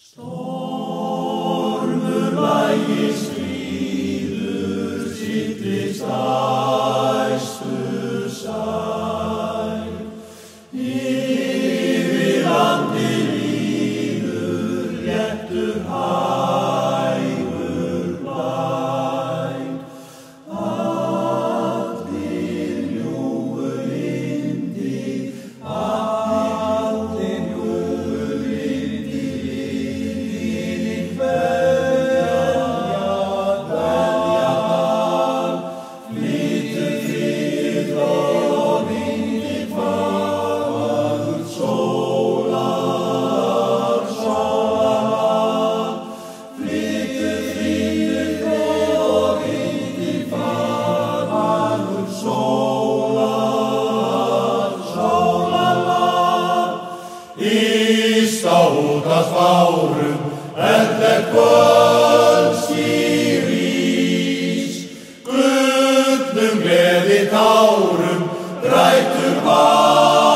Stormur lagi stríður sittist æstu sæ. Yfir landi líður léttur hægur blær. Allir ljúfu yndi, allir ljúfu yndi, lífið kveðja þar. Flytur frið og yndi fagur sólar, sólar. Flytur frið og yndi fagur sólar, sólar. Yst á útvarpsbárum ellert kvölds í rís. Gullnum gleðitárum grætur vatn.